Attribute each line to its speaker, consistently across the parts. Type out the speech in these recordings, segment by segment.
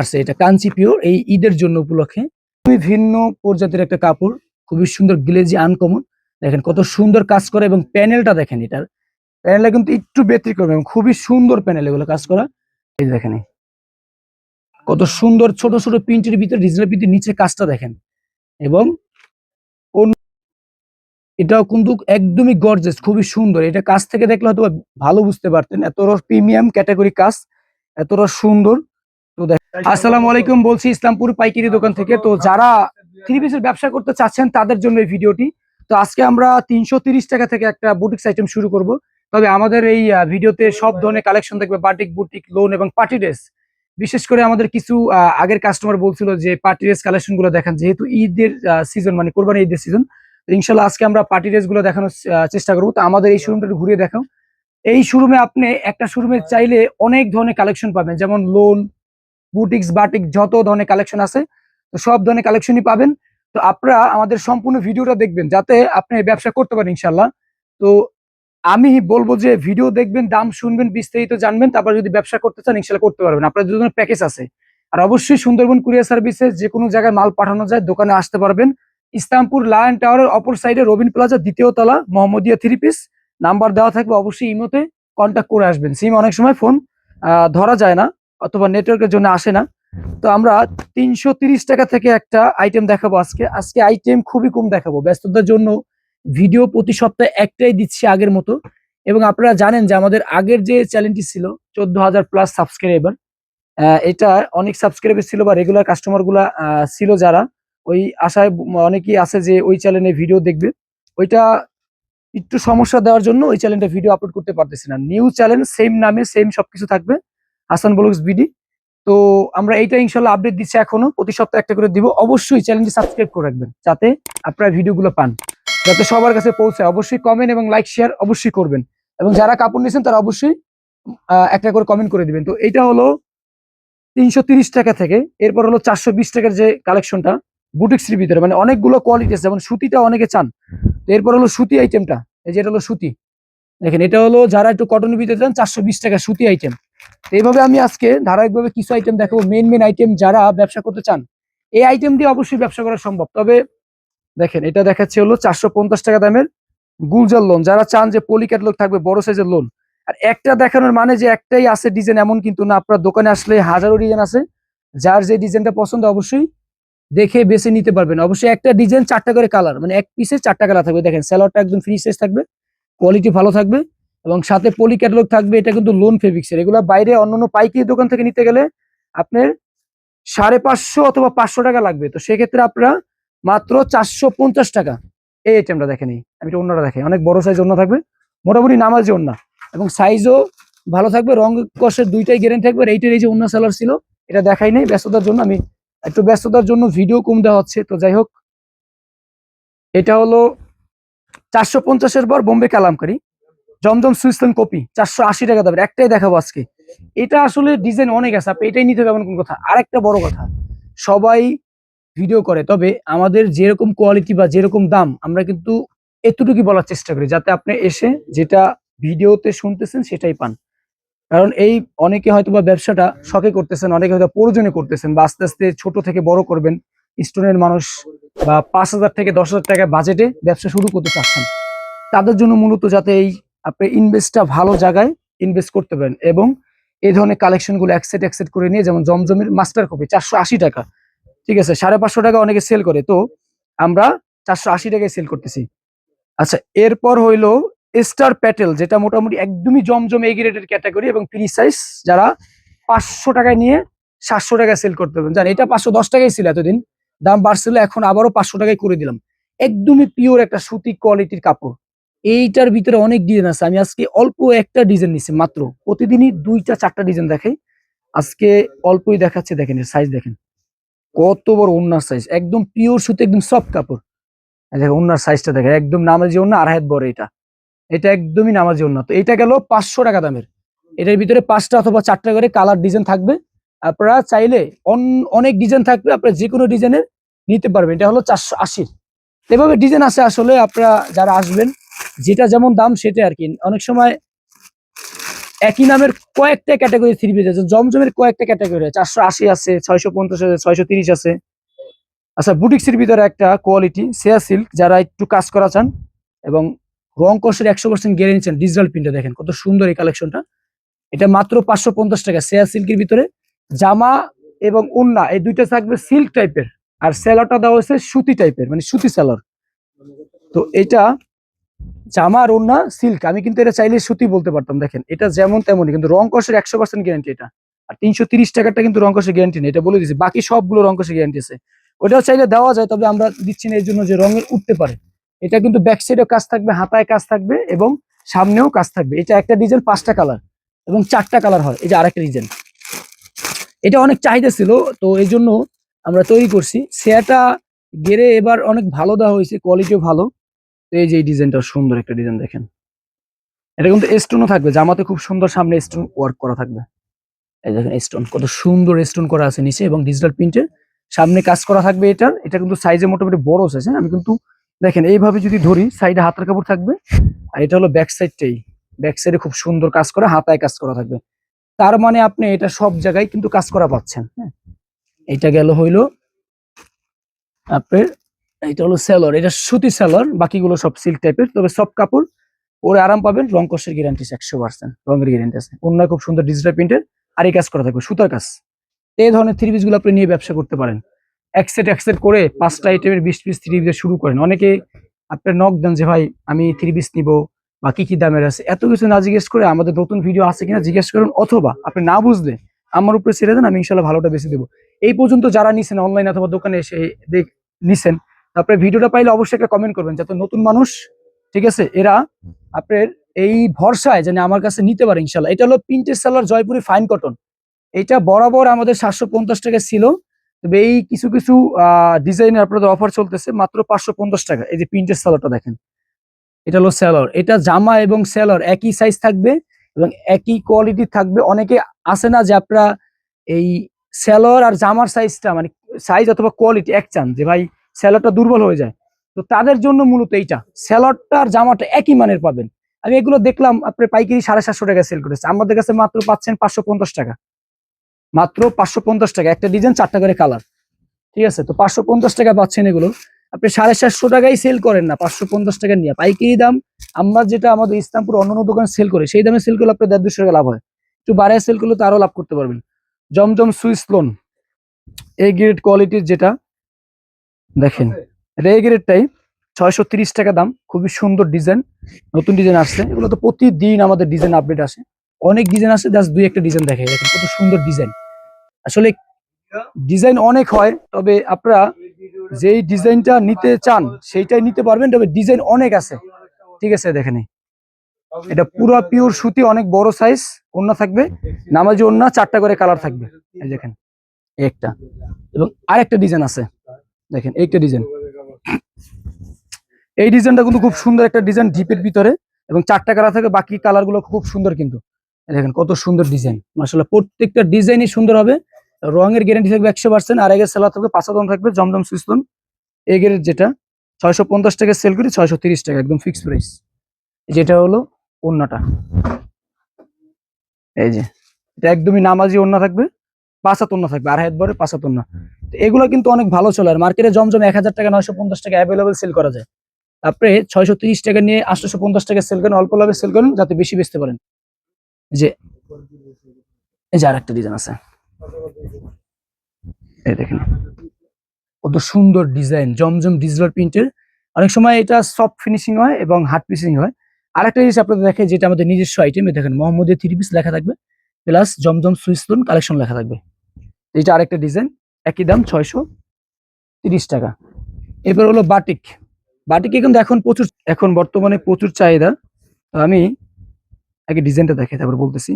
Speaker 1: আসছে এটা কাঞ্চি পিওর এই ঈদের জন্য উপলক্ষে খুবই ভিন্ন প্রজাতির একটা কাপড়, খুবই সুন্দর গ্লেজি আনকমন। দেখেন কত সুন্দর কাজ করে এবং প্যানেলটা দেখেন, এটার প্যানেলটা কিন্তু একটু ব্যতিক্রম এবং খুবই সুন্দর প্যানেল এগুলো কাজ করা। এই দেখেন কত সুন্দর ছোট ছোট প্রিন্টের ভিতরে ডিজিটাল প্রিন্টের নিচে কাজটা দেখেন। এবং এটাও কিন্তু একদমই গর্জিয়াস, খুবই সুন্দর। এটা কাছ থেকে দেখলে হয়তো ভালো বুঝতে পারতেন, এতটা প্রিমিয়াম ক্যাটাগরি কাজ, এতটা সুন্দর। তো আসসালামু আলাইকুম, বলছি ইসলামপুর পাইকারি দোকান থেকে। তো যারা থ্রি পিসের ব্যবসা করতে চাচ্ছেন তাদের জন্য এই ভিডিওটি। তো আজকে আমরা 330 টাকা থেকে একটা বুটিক্স আইটেম শুরু করব। তবে আমাদের এই ভিডিওতে সব ধরনের কালেকশন থাকবে, বাটিক, বুটিক, লোন এবং পার্টি ড্রেস। বিশেষ করে আমাদের কিছু আগের কাস্টমার বলছিল যে পার্টি ড্রেস কালেকশন গুলো দেখান, যেহেতু ঈদের সিজন, মানে কোরবানি ঈদের সিজন। ইনশাল্লাহ আজকে আমরা পার্টি ড্রেস গুলো দেখানোর চেষ্টা করবো। তো আমাদের এই শোরুমটা ঘুরিয়ে দেখাও। এই শোরুমে আপনি একটা শোরুমে চাইলে অনেক ধরনের কালেকশন পাবেন, যেমন লোন, বুটিক্স, বাটিক, যত ধরনের কালেকশন আছে তো সব ধরনের কালেকশনই পাবেন। তো আপনারা আমাদের সম্পূর্ণ ভিডিওটা দেখবেন যাতে আপনি ব্যবসা করতে পারেন ইনশাল্লাহ। তো আমি বলবো যে ভিডিও দেখবেন, দাম শুনবেন, বিস্তারিত জানবেন, তারপর যদি ব্যবসা করতে চান ইনশাল্লাহ করতে পারবেন। আপনার দুটো প্যাকেজ আছে। আর অবশ্যই সুন্দরবন কুরিয়ার সার্ভিসে যে কোনো জায়গায় মাল পাঠানো যায়, দোকানে আসতে পারবেন। ইসলামপুর লায়ন টাওয়ারের অপর সাইডে রবিন প্লাজা, দ্বিতীয় তলা, মোহাম্মদিয়া থ্রি পিস। নাম্বার দেওয়া থাকবে, অবশ্যই ইমোতে কন্ট্যাক্ট করে আসবেন। সিম অনেক সময় ফোন ধরা যায় না অথবা নেটওয়ার্কের জন্য আসে না। তো আমরা 330 টাকা থেকে একটা আইটেম দেখাবো আজকে। আজকে আইটেম খুবই কম দেখাবো, ব্যস্ততার জন্য ভিডিও প্রতি সপ্তাহে একটাই দিচ্ছি আগের মতো। এবং আপনারা জানেন যে আমাদের আগের যে চ্যানেলটি ছিল 14,000 প্লাস সাবস্ক্রাইবার, এটা অনেক সাবস্ক্রাইবার ছিল বা রেগুলার কাস্টমার গুলা ছিল যারা, ওই আশায় অনেকেই আছে যে ওই চ্যানেলে ভিডিও দেখবে। ওইটা একটু সমস্যা দেওয়ার জন্য ওই চ্যানেলটা ভিডিও আপলোড করতে পারতেছি না। নিউ চ্যানেল, সেম নামে সেম সবকিছু থাকবে, হাসান ব্লগস বিডি। তো আমরা এইটা ইনশাল্লাহ আপডেট দিচ্ছি, এখনো প্রতি সপ্তাহে একটা করে দিব। অবশ্যই চ্যানেলটি সাবস্ক্রাইব করে রাখবেন যাতে আপনারা ভিডিওগুলো পান, যাতে সবার কাছে পৌঁছায়। অবশ্যই কমেন্ট এবং লাইক শেয়ার অবশ্যই করবেন। এবং যারা কাপড় নিয়েছেন তারা অবশ্যই একটা করে কমেন্ট করে দিবেন। তো এইটা হলো 330 টাকা থেকে। এরপর হলো 420 টাকার যে কালেকশনটা বুটিক্সের ভিতরে, মানে অনেকগুলো কোয়ালিটি আছে, যেমন সুতিটা অনেকে চান। তো এরপর হলো সুতি আইটেমটা, এই যে এটা হলো সুতি। দেখেন এটা হলো যারা একটু কটনের ভিতরে চান, 420 টাকা সুতি আইটেম। এইভাবে আমি আজকে ধারাবাহিকভাবে কিছু আইটেম দেখাবো, মেন মেন আইটেম যারা ব্যবসা করতে চান এই আইটেম দিয়ে অবশ্যই ব্যবসা করা সম্ভব। তবে দেখেন এটা দেখাচ্ছে হলো 450 টাকা দামের গুলজার লোন, যারা চান যে পলি ক্যাটালগ থাকবে, বড় সাইজের লোন। আর একটা দেখানোর মানে যে একটাই আছে ডিজাইন এমন কিন্তু না, আপনার দোকানে আসলে হাজারো ডিজাইন আছে। যার যে ডিজাইনটা পছন্দ অবশ্যই দেখে বেছে নিতে পারবেন। অবশ্যই একটা ডিজাইন 4টা করে কালার, মানে এক পিসে 4টা কালার থাকবে। দেখেন স্যালোয়ারটা একদম ফ্রি সাইজ থাকবে, কোয়ালিটি ভালো থাকবে এবং সাথে পলি ক্যাটালগ থাকবে। এটা কিন্তু লোন ফেব্রিক্সের, এগুলো বাইরে অন্যান্য পাইকারি দোকান থেকে নিতে গেলে আপনার 550 অথবা 500 টাকা লাগবে। তো সেক্ষেত্রে আপনারা মাত্র 450 টাকা এই আইটেমটা দেখেন। আমি এটা অন্যটা দেখেন, অনেক বড় সাইজ অন্য থাকবে, মোটামুটি নামাজি অন্য এবং সাইজও ভালো থাকবে, রং কষের দুইটাই গ্যারেন্টি থাকবে। আর এইটার এই যে অন্য সেলার ছিল এটা দেখাই নাই ব্যস্ততার জন্য, আমি একটু ব্যস্ততার জন্য ভিডিও কম দেওয়া হচ্ছে। তো যাই হোক, এটা হলো 450-এর পর বোম্বে কালামকারী জমজম সুইসল্যান্ড কপি, 480 টাকা দামের একটাই দেখাবো আজকে। এটা আসলে ডিজাইন অনেক আছে, আপনি এটাই নিতে হবে এমন কোন কথা। আর একটা বড় কথা, সবাই ভিডিও করে, তবে আমাদের যেরকম কোয়ালিটি বা যেরকম দাম আমরা কিন্তু এতটুকুই বলার চেষ্টা করি, যাতে আপনি এসে যেটা ভিডিওতে শুনতেছেন সেটাই পান। কারণ এই অনেকে হয়তো বা ব্যবসাটা শখে করতেছেন, অনেকে হয়তো প্রয়োজনে করতেছেন, বা আস্তে আস্তে ছোট থেকে বড় করবেন। স্টুডেন্ট মানুষ বা 5,000 থেকে 10,000 টাকা বাজেটে ব্যবসা শুরু করতে চাচ্ছেন, তাদের জন্য মূলত যাতে এই আপনি ইনভেস্টটা ভালো জায়গায় ইনভেস্ট করতে পারেন। এবং এই ধরনের কালেকশন গুলো একসেট করে নিয়ে, যেমন জমজমের মাস্টার কপি 480 টাকা, ঠিক আছে, 550 টাকা অনেকে সেল করে, তো আমরা 480 টাকায় সেল করতেছি। আচ্ছা, এরপর হইলো স্টার প্যাটেল, যেটা মোটামুটি একদমই জমজম এই গ্রেডের ক্যাটাগরি এবং ফ্রি সাইজ, যারা 500 টাকায় নিয়ে 700 টাকায় সেল করতে পারবেন। জান এটা 510 টাকায় ছিল এতদিন, দাম বাড়ছিল, এখন আবারও 500 টাকায় করে দিলাম। একদমই পিওর একটা সুতি কোয়ালিটির কাপড়। এইটার ভিতরে অনেক ডিজাইন আছে, আমি আজকে অল্প একটা ডিজাইন নিচ্ছি মাত্র। প্রতিদিনই 2টা 4টা ডিজাইন দেখাই, আজকে অল্পই দেখাচ্ছে। দেখেন সাইজ দেখেন কত বড় ওন্নার সাইজ, একদম পিওর সুতি, একদম সফট কাপড়। দেখেন ওন্নার সাইজটা দেখেন, একদম নামাজি ওন্না, 2.5 হাত বড় এটা। এটা একদমই নামাজি ওন্না। তো এটা গেল 500 টাকা দামের। এটার ভিতরে 5টা অথবা 4টা করে কালার ডিজাইন থাকবে। আপনারা চাইলে অনেক ডিজাইন থাকবে, আপনারা যে কোনো ডিজাইনের নিতে পারবেন। এটা হলো 480। এভাবে ডিজাইন আছে আসলে, আপনারা যারা আসবেন যেটা যেমন দাম সেটা আর কি। অনেক সময় একই নামের কয়েকটা ক্যাটাগরি থ্রি পিস আছে, জমজমের কয়েকটা ক্যাটাগরি আছে, 480 আছে, 650 আছে, 630 আছে। আচ্ছা, বুটিক্সের ভিতরে একটা কোয়ালিটি সেয়া সিল্ক, যারা একটু কাজ করা চান এবং রং কষের 100% গ্যারেন্টি চান, ডিজিটাল প্রিন্টে দেখেন কত সুন্দর এই কালেকশনটা। এটা মাত্র 550 টাকা। সেয়া সিল্কের ভিতরে জামা এবং ওড়না এই দুইটা থাকবে সিল্ক টাইপের, আর সেলারটা দেওয়া হয়েছে সুতি টাইপের, মানে সুতি সেলার। তো এটা জামা আর ওড়না সিল্ক, আমি কিন্তু এটা চাইলে সুতি বলতে পারতাম। দেখেন এটা যেমন তেমনই, কিন্তু রং কষের 100% গ্যারান্টি এটা। আর 330 টাকাটা কিন্তু রং কষের গ্যারান্টি নেই, এটা বলে দিচ্ছি। বাকি সবগুলো রং কষের গ্যারান্টি আছে, ওটাও চাইলে দেওয়া যায়, তবে আমরা দিচ্ছি না এই জন্য যে রঙের উঠতে পারে। এটা কিন্তু ব্যাক সাইডেও কাজ থাকবে, হাতায় কাজ থাকবে এবং সামনেও কাজ থাকবে। এটা একটা ডিজাইন 5টা কালার এবং 4টা কালার হয়। এই যে আরেকটা ডিজাইন, এটা অনেক চাহিদা ছিল, তো এই জন্য আমরা তৈরি করছি। সেটা গেরে এবার অনেক ভালো দেওয়া হয়েছে, কোয়ালিটিও ভালো। তো এই যে এই ডিজাইনটা সুন্দর একটা ডিজাইন দেখেন, এটা কিন্তু স্টোনও থাকবে, জামাতে খুব সুন্দর সামনে স্টোন ওয়ার্ক করা থাকবে। এই দেখেন স্টোন, কত সুন্দর স্টোন করা আছে নিচে এবং ডিজিটাল প্রিন্টের সামনে কাজ করা থাকবে। এটা কিন্তু সাইজে মোটামুটি বড় সাইজ। হ্যাঁ, আমি কিন্তু দেখেন এইভাবে যদি ধরি, সাইডে হাতের কাপড় থাকবে, আর এটা হলো ব্যাক সাইডটাই। ব্যাক সাইডে খুব সুন্দর কাজ করা, হাতায় কাজ করা থাকবে। তার মানে আপনি এটা সব জায়গায় কিন্তু কাজ করা পাচ্ছেন। হ্যাঁ, এটা গেল হইলো আপনার, এটা হলো সেলর, এটা সুতি সেলর, বাকিগুলো সব সিল্ক টাইপের, তবে সব কাপড় পরে আরাম পাবেন। রং কষের গ্যারান্টি 100%, রঙের গ্যারান্টি আছে। অন্য খুব সুন্দর ডিজিটাল প্রিন্টের, আর এই কাজ করা থাকবে সুতার কাজ। এই ধরনের থ্রি পিস গুলো আপনি নিয়ে ব্যবসা করতে পারেন। এক সেট করে 5টা আইটেমের 20 পিস থ্রি পিস শুরু করেন। অনেকে আপনার নক দেন যে ভাই আমি থ্রি পিস নিবো বা কি কি দামের আছে, এত কিছু না জিজ্ঞেস করে আমাদের নতুন ভিডিও আছে কিনা জিজ্ঞেস করুন, অথবা আপনি না বুঝলে আমার উপরে ছেড়ে দেন, আমি ইনশাল্লাহ ভালোটা বেশি দেবো। এই পর্যন্ত যারা নিছেন অনলাইন অথবা দোকানে এসে নিছেন, তারপরে ভিডিওটা পাইলে অবশ্যই একটা কমেন্ট করবেন, যাতে নতুন মানুষ, ঠিক আছে, এরা আপনার এই ভরসায় যেন আমার কাছে নিতে পারে ইনশাল্লাহ। এটা হলো printed seller Jaipuri fine cotton. এটা বরাবর আমাদের 750 টাকা ছিল, তবে এই কিছু কিছু ডিজাইনের আপনাদের অফার চলতেছে মাত্র 550 টাকা। এই যে প্রিন্টেড সেলারটা দেখেন, এটা হলো সেলার। এটা জামা এবং সেলার একই সাইজ থাকবে এবং একই কোয়ালিটি থাকবে। অনেকে আছে না যে আপনারা এই সেলার আর জামার সাইজটা, মানে সাইজ অথবা কোয়ালিটি এক চান, যে ভাই সেলারটা দুর্বল হয়ে যায়, তো তাদের জন্য মূলত এইটা। সেলারটা আর জামাটা একই মানের পাবেন। আমি এগুলো দেখলাম আপনার পাইকারি 750 টাকা সেল করেছে, আমাদের কাছে মাত্র পাচ্ছেন 550 টাকা। মাত্র 550 টাকা, একটা ডিজাইন 4টা করে কালার, ঠিক আছে। তো 550 টাকা পাচ্ছেন এগুলো। আপনি 750 টাকায় সেল করেন না, 550 টাকা নিয়ে পাইকারি দাম। আমরা যেটা আমাদের ইসলামপুর অন্যান্য দোকানে সেল করে সেই দামে সেল করলে আপনার 150 টাকা লাভ হয়। একটু বাড়ায় সেল করলে তো আরো লাভ করতে পারবেন। জমজম সুইস লোন, এই গ্রেড কোয়ালিটির, যেটা দেখেন এটা এই গ্রেডটাই 630 টাকা দাম। খুবই সুন্দর ডিজাইন, নতুন ডিজাইন আসছে। এগুলো তো প্রতিদিন আমাদের ডিজাইন আপডেট আসে, অনেক ডিজাইন আসে, জাস্ট 2-1টা ডিজাইন দেখে দেখেন কত সুন্দর ডিজাইন। আসলে ডিজাইন অনেক হয়, তবে আপনারা যেই ডিজাইনটা নিতে চান সেইটাই নিতে পারবেন, তবে ডিজাইন অনেক আছে, ঠিক আছে। দেখেন এটা পুরো পিওর সুতি, অনেক বড় সাইজ, ওড়না থাকবে, নামাজি ওড়না, 4টা করে কালার থাকবে। এই দেখেন একটা, এবং আরেকটা ডিজাইন আছে, দেখেন একটা ডিজাইন। এই ডিজাইনটা কিন্তু খুব সুন্দর একটা ডিজাইন, ডিপের ভিতরে, এবং 4টা কালার থাকে, বাকি কালার গুলো খুব সুন্দর। কিন্তু দেখেন কত সুন্দর ডিজাইন, মাশাআল্লাহ। প্রত্যেকটা ডিজাইনই সুন্দর হবে, রঙের গ্যারান্টি থাকবে 100%। আর এগের সেলার থাকবে 5 থাকবে। জমজম সুইসলন এগের, যেটা 650 টাকা সেল করি, 630 টাকা একদম ফিক্সড প্রাইস। যেটা হলো ওড়নাটা, এই যে এটা একদমই নামাজি ওড়না থাকবে, 5 ওড়না থাকবে, 2.5 বরে 5 ওড়না। তো এগুলো কিন্তু অনেক ভালো চলে। আর মার্কেটে জমজম 1000 টাকা 950 টাকা অ্যাভেলেবল সেল করা যায়। আপনি 630 টাকা নিয়ে 850 টাকা সেল করেন, অল্প লাভে সেল করেন, যাতে বেশি বেচতে পারেন। যে এই যে আরেকটা ডিজাইন আছে, এই দেখেন কত সুন্দর ডিজাইন, জমজম ডিজিটাল প্রিন্টের। অনেক সময় এটা সফট ফিনিশিং হয় এবং হার্ড ফিনিশিং হয়। আরেকটা জিনিস আপনাদের দেখে, যেটা আমাদের নিজস্ব আইটেম, দেখেন মোহাম্মদের থ্রি পিস লেখা থাকবে, প্লাস জমজম সুইসলন কালেকশন লেখা থাকবে। এটা আরেকটা ডিজাইন, একই দাম 630 টাকা। এবার হলো বাটিক। বাটিকে কিন্তু এখন বর্তমানে প্রচুর চাহিদা। তো আমি আগে ডিজাইনটা দেখে তারপর বলতেছি।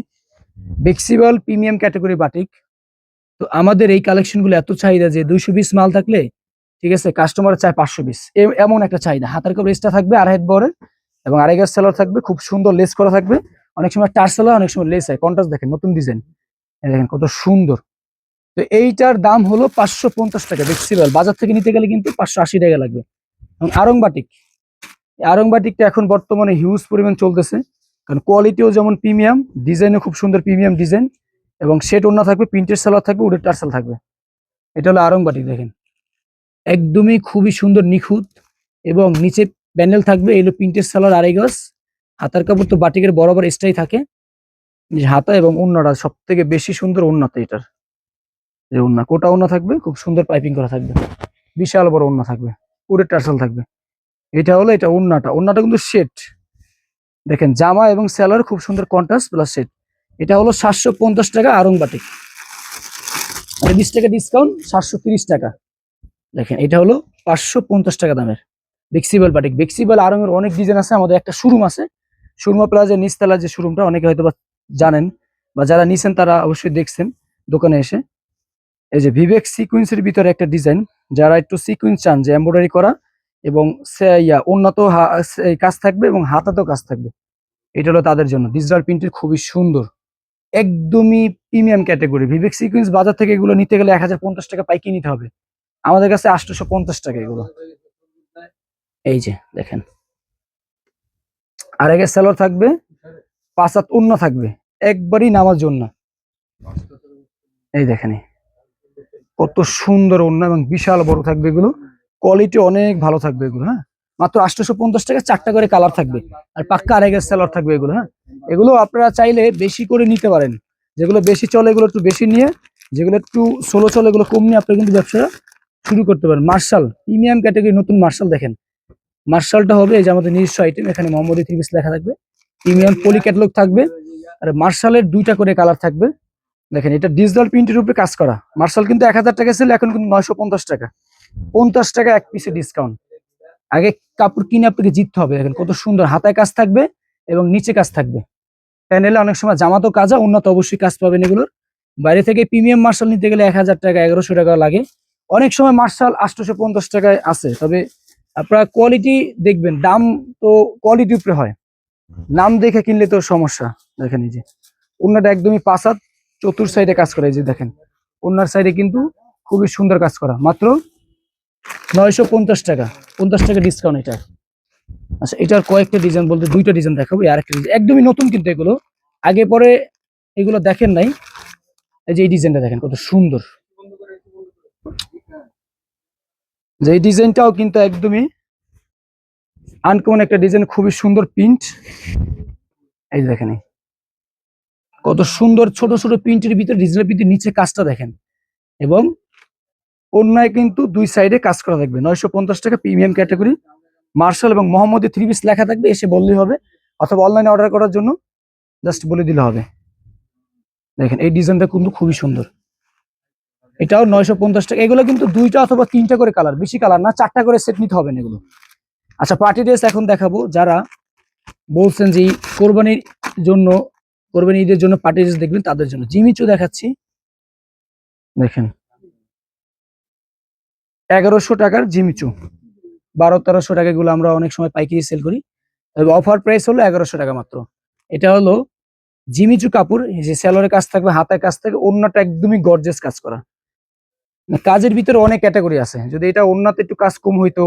Speaker 1: Flexible premium category batik. তো আমাদের এই কালেকশন গুলো এত চাহিদা যে 200 পিস মাল থাকলে, ঠিক আছে, কাস্টমার চায় 500 পিস, এমন একটা চাহিদা। হাতের কাপড় এক্সট্রা থাকবে 2.5 বরে, এবং 2.5 গজ সেলার থাকবে, খুব সুন্দর লেস করা থাকবে। অনেক সময় টার সেলার, অনেক সময় লেস হয়। কন্ট্রাস্ট দেখেন, নতুন ডিজাইন দেখেন কত সুন্দর। তো এইটার দাম হলো 550 টাকা ফ্লেক্সিবল। বাজার থেকে নিতে গেলে কিন্তু 580 টাকা লাগবে। এবং আরং বাটিক, আরং বাটিকটা এখন বর্তমানে হিউজ পরিমাণ চলতেছে। কারণ কোয়ালিটিও যেমন প্রিমিয়াম, ডিজাইনও খুব সুন্দর প্রিমিয়াম ডিজাইন, এবং সেট ওড়না থাকবে, প্রিন্টেড সালোয়ার থাকবে, উডের টার্সেল থাকবে। এটা হলো আরং বাটিক, দেখেন একদমই খুবই সুন্দর নিখুঁত, এবং নিচে প্যানেল থাকবে, এগুলো প্রিন্টেড সালোয়ার আড়াই গজ। হাতার কাপড় তো বাটিকের বরাবর এক্সট্রাই থাকে, যে হাতা এবং ওড়নাটা সব থেকে বেশি সুন্দর ওড়নাতে, এটার যে ওড়না কোটা ওড়না থাকবে, খুব সুন্দর পাইপিং করা থাকবে, বিশাল বড় ওড়না থাকবে, উডের টার্সেল থাকবে। এটা হলো এটা ওড়নাটা কিন্তু সেট, দেখেন জামা এবং সেলার খুব সুন্দর কন্ট্রাস্ট প্লাস সেট। এটা হলো 750 টাকা আরং বাটিক, মানে 20 টাকা ডিসকাউন্ট, 730 টাকা। দেখেন এটা হলো 550 টাকা দামের বেক্সিবল বাটিক। বেক্সিবল আরঙের অনেক ডিজাইন আছে, আমাদের একটা শোরুম আছে, সুরমা প্লাজা নিচতলা যে শোরুমটা, অনেকে হয়তো বা জানেন, বা যারা নিছেন তারা অবশ্যই দেখছেন দোকানে এসে। এই যে ভিভেক সিকুয়েন্সের ভিতরে একটা ডিজাইন, যারা একটু সিকুয়েন্স চান যে এমব্রয়ডারি করা এবং উন্নত কাজ থাকবে এবং হাতাতেও কাজ থাকবে, এটা হলো তাদের জন্য। ডিজিটাল প্রিন্টের খুবই সুন্দর, একদমই প্রিমিয়াম ক্যাটাগরি। ভিভেক সিকুয়েন্স বাজার থেকে এগুলো নিতে গেলে 1050 টাকা পাইকি নিতে হবে, আমাদের কাছে 850 টাকা এগুলো। এই যে দেখেন, আর আগে সেলর থাকবে, 5 হাত ওড়না থাকবে, একবারই নামার জন্য। এই দেখেন কত সুন্দর ওড়না, এবং বিশাল বড় থাকবে এগুলো, কোয়ালিটি অনেক ভালো থাকবে এগুলো। হ্যাঁ, মাত্র 850 টাকা, 4টা করে কালার থাকবে, আর পাক্কা আড়াই গজ সেলর থাকবে এগুলো। হ্যাঁ, এগুলো আপনারা চাইলে বেশি করে নিতে পারেন, যেগুলো বেশি চলে এগুলো একটু বেশি নিয়ে, যেগুলো একটু স্লো চলে এগুলো কম নিয়ে আপনারা কিন্তু ব্যবসা শুরু করতে পারেন। মার্শাল প্রিমিয়াম ক্যাটাগরি, নতুন মার্শাল দেখেন, মার্শালটা হবে এই যে আমাদের নিজস্ব আইটেম, এখানে মোহাম্মদী 3 পিস লেখা থাকবে, প্রিমিয়াম পলি ক্যাটালগ থাকবে, আর মার্শালের 2টা করে কালার থাকবে। দেখেন এটা ডিজিটাল প্রিন্টের উপরে কাজ করা মার্শাল, কিন্তু 1000 টাকা ছিল, এখন কিন্তু 950 টাকা, 50 টাকা এক পিসে ডিসকাউন্ট। আগে কাপড় কিনে আপনাকে জিততে হবে। দেখেন কত সুন্দর হাতায় কাজ থাকবে এবং নিচে কাজ থাকবে, প্যানেলে অনেক সময় জামাতো কাজ হয়, উন্নত অবশ্যই কাজ পাবেন এগুলোর। বাইরে থেকে প্রিমিয়াম মার্শাল নিতে গেলে 1000 টাকা 1100 টাকা লাগে, অনেক সময় মার্শাল 850 টাকায় আছে। তবে আপনারা কোয়ালিটি দেখবেন, দাম তো কোয়ালিটির উপরে হয়, নাম দেখে কিনলে তো সমস্যা। দেখেন এই যে ওড়নাটা একদমই 5 হাত, চতুর সাইডে কাজ করা, এই যে দেখেন ওড়নার সাইডে কিন্তু খুবই সুন্দর কাজ করা, মাত্র 950 টাকা, 50 টাকা ডিসকাউন্ট এটা। আচ্ছা, এটার কয়েকটা ডিজাইন বলতে 2টা ডিজাইন দেখাবো, আর একটা ডিজাইন একদমই নতুন, কিন্তু এগুলো আগে পরে এগুলো দেখেন নাই। এই যে এই ডিজাইনটা দেখেন কত সুন্দর, যে এই ডিজাইনটাও কিন্তু একদমই আনকমন একটা ডিজাইন, খুবই সুন্দর প্রিন্ট। এই যে দেখেন কত সুন্দর ছোট ছোট প্রিন্টের ভিতরে ডিজিটাল প্রিন্টের নিচে কাজটা দেখেন, এবং অন্যায় কিন্তু 2 সাইডে কাজ করা থাকবে। 950 টাকা প্রিমিয়াম ক্যাটাগরি মার্শাল, এবং মোহাম্মদী 3 পিস লেখা থাকবে, এসে বললেই হবে, অথবা অনলাইনে অর্ডার করার জন্য জাস্ট বলে দিলে হবে। দেখেন এই ডিজাইনটা কিন্তু খুবই সুন্দর, এটাও 950 টাকা। এগুলো কিন্তু 2টা অথবা 3টা করে কালার, বেশি কালার না, 4টা করে সেট নিতে হবে এগুলো। আচ্ছা, পার্টি ড্রেস এখন দেখাবো, যারা বলছেন যে কোরবানির জন্য, কোরবানি ঈদের জন্য পার্টি ড্রেস দেখবেন, তাদের জন্য জিমিচু দেখাচ্ছি। দেখেন 1100 টাকার জিমিচু, 1200-1300 টাকা এগুলো আমরা অনেক সময় পাইকারি সেল করি, তবে অফার প্রাইস হলো 1100 টাকা মাত্র। এটা হলো জিমিচু কাপড়, এই যে সেলরের কাজ থাকবে, হাতের কাজ থাকবে, ওড়নাটা একদমই গর্জিয়াস কাজ করা। কাজের ভিতরে অনেক ক্যাটাগরি আছে, যদি এটা ওড়নাতে একটু কাজ কম হইতো,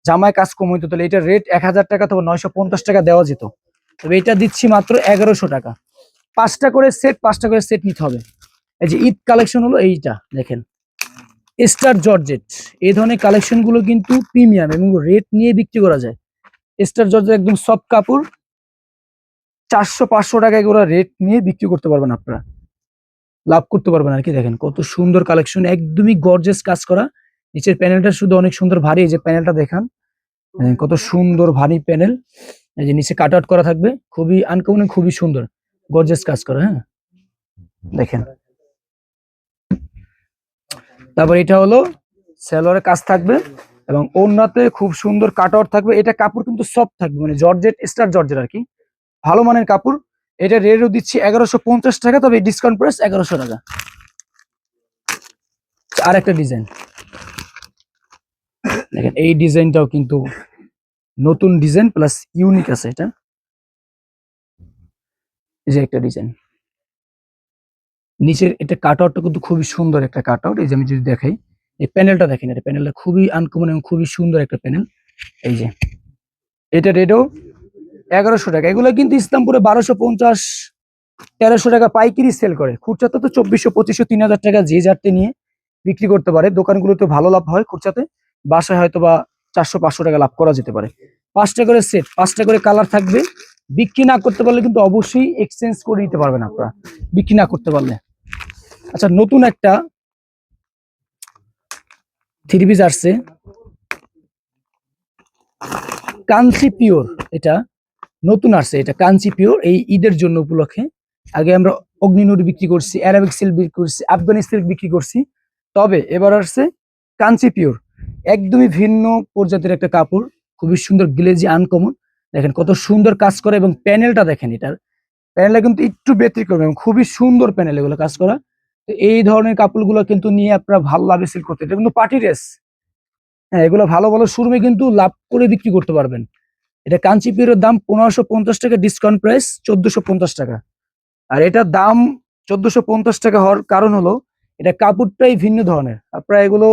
Speaker 1: জামায় কাজ কম হইতো, তাহলে এটা রেট 1000 টাকা অথবা 950 টাকা দেওয়া যেত, তবে এটা দিচ্ছি মাত্র 1100 টাকা। 5টা করে সেট নিতে হবে। এই যে ঈদ কালেকশন হলো এইটা, দেখেন স্টার জর্জেট, এই ধরনের কালেকশন গুলো কিন্তু প্রিমিয়াম এবং রেট নিয়ে বিক্রি করা যায়। স্টার জর্জেট একদম সফট কাপড়, 400-500 টাকা এগুলো রেট নিয়ে বিক্রি করতে পারবেন, আপনারা লাভ করতে পারবেন আর কি। দেখেন কত সুন্দর কালেকশন, একদমই গর্জিয়াস কাজ করা, নিচের প্যানেলটা শুধু অনেক সুন্দর ভারী, এই যে প্যানেলটা দেখান, কত সুন্দর ভারী প্যানেল, এই যে নিচে কাট আউট করা থাকবে, খুবই আনকমন, খুবই সুন্দর গর্জিয়াস কাজ করা। হ্যাঁ, দেখেন তারপর এটা হলো সেলোয়ারের কাজ থাকবে, এবং ওড়নাতে খুব সুন্দর কাট আউট থাকবে। এটা কাপড় কিন্তু সফট থাকবে, মানে জর্জেট, স্টার জর্জেট আর কি, ভালো মানের কাপড়। এটা রেটও দিচ্ছি 1150 টাকা, তবে ডিসকাউন্ট প্রাইস 1100 টাকা। আর একটা ডিজাইন দেখেন, এই ডিজাইনটাও কিন্তু নতুন ডিজাইন প্লাস ইউনিক আছে। এটা এই যে একটা ডিজাইন, নিচের এটা কাট আউটটা কিন্তু খুবই সুন্দর একটা কাট আউট। এই যে আমি যদি দেখাই, এই প্যানেলটা দেখেন, এটা প্যানেলটা খুবই আনকমন এবং খুবই সুন্দর একটা প্যানেল। এই যে এটা রেডও 1100 টাকা। এগুলো কিন্তু ইসলামপুরে 1250 1300 টাকা পাইকারি সেল করে। খুচরাতে তো 2400 2500 3000 টাকা যে যারতে নিয়ে বিক্রি করতে পারে। দোকানগুলোতে ভালো লাভ হয় খুচরাতে, বাসায় হয়তো বা 400 500 টাকা লাভ করা যেতে পারে। 5টা করে সেট, 5টা করে কালার থাকবে। বিক্রি না করতে পারলে কিন্তু অবশ্যই এক্সচেঞ্জ করে নিতে পারবেন আপনারা, বিক্রি না করতে পারলে। আচ্ছা, নতুন একটা থ্রি পিস আসছে, কাঞ্চি পিওর। এটা নতুন আসছে, এটা কাঞ্চি পিওর, এই ঈদের জন্য উপলক্ষে। আগে আমরা অগ্নিনুর বিক্রি করছি, অ্যারাবিক সিল্ক বিক্রি করছি, আফগানি সিল্ক বিক্রি করছি, তবে এবার আসছে কাঞ্চি পিওর। একদমই ভিন্ন প্রজাতির একটা কাপড়, খুবই সুন্দর গ্লেজি আনকমন। দেখেন কত সুন্দর কাজ করে, এবং প্যানেলটা দেখেন, এটার প্যানেলটা কিন্তু একটু ব্যতিক্রম এবং খুবই সুন্দর প্যানেল এগুলো কাজ করা। তো এই ধরনের কাপড়গুলো কিন্তু নিয়ে আপনারা ভালো লাভে সেল করতে, এটা কিন্তু পার্টি ড্রেস। হ্যাঁ, এগুলো ভালো ভালো শোরুমে কিন্তু লাভ করে বিক্রি করতে পারবেন। এটা কাঞ্চিপুরের দাম 1550 টাকা, ডিসকাউন্ট প্রাইস 1450 টাকা। আর এটার দাম 1450 টাকা হওয়ার কারণ হলো এটা কাপড়টাই ভিন্ন ধরনের। আপনারা এগুলো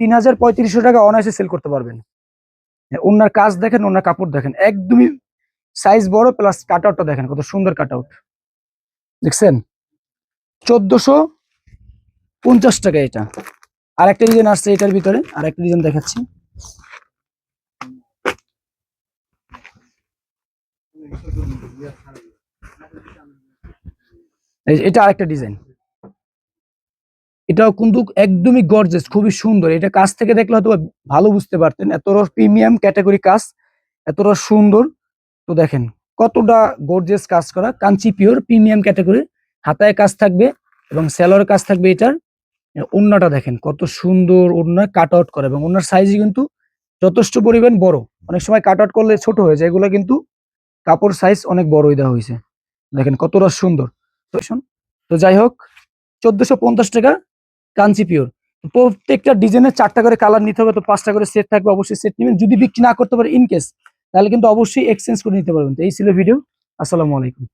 Speaker 1: 3000 3500 টাকা অনায়াসে সেল করতে পারবেন। ওনার কাজ দেখেন, ওনার কাপড় দেখেন, একদমই সাইজ বড়, প্লাস কাট আউটটা দেখেন কত সুন্দর কাট আউট, দেখছেন? 1450 টাকা এটা। আর একটা ডিজাইন আসছে এটার ভিতরে, আর একটা ডিজাইন দেখাচ্ছি। এটা আরেকটা ডিজাইন, এটাও কিন্তু একদমই গর্জিয়াস, খুবই সুন্দর। এটা কাছ থেকে দেখলে হয়তো ভালো বুঝতে পারতেন, এতটা প্রিমিয়াম ক্যাটাগরি কাজ, এতটা সুন্দর। তো দেখেন কতটা গর্জিয়াস কাজ করা, কাঞ্চি পিওর প্রিমিয়াম ক্যাটাগরি। হাতায় কাজ থাকবে এবং সেলোয়ার কাজ থাকবে এটার। ওড়নাটা দেখেন কত সুন্দর, ওড়না কাট আউট করে, এবং ওড়নার সাইজ কিন্তু যথেষ্ট পরিমাণ বড়। অনেক সময় কাট আউট করলে ছোট হয়ে যায়, এগুলো কিন্তু কাপড় সাইজ অনেক বড়ই দেওয়া হয়েছে। দেখেন কতটা সুন্দর। তো তো যাই হোক, 1450 টাকা কাঞ্চি পিওর। প্রত্যেকটা ডিজাইনের 4টা করে কালার নিতে হবে, তো 5টা করে সেট থাকবে, অবশ্যই সেট নেবেন। যদি বিক্রি না করতে পারে ইন কেস, তাহলে কিন্তু অবশ্যই এক্সচেঞ্জ করে নিতে পারবেন। তো এই ছিল ভিডিও। আসসালামু আলাইকুম।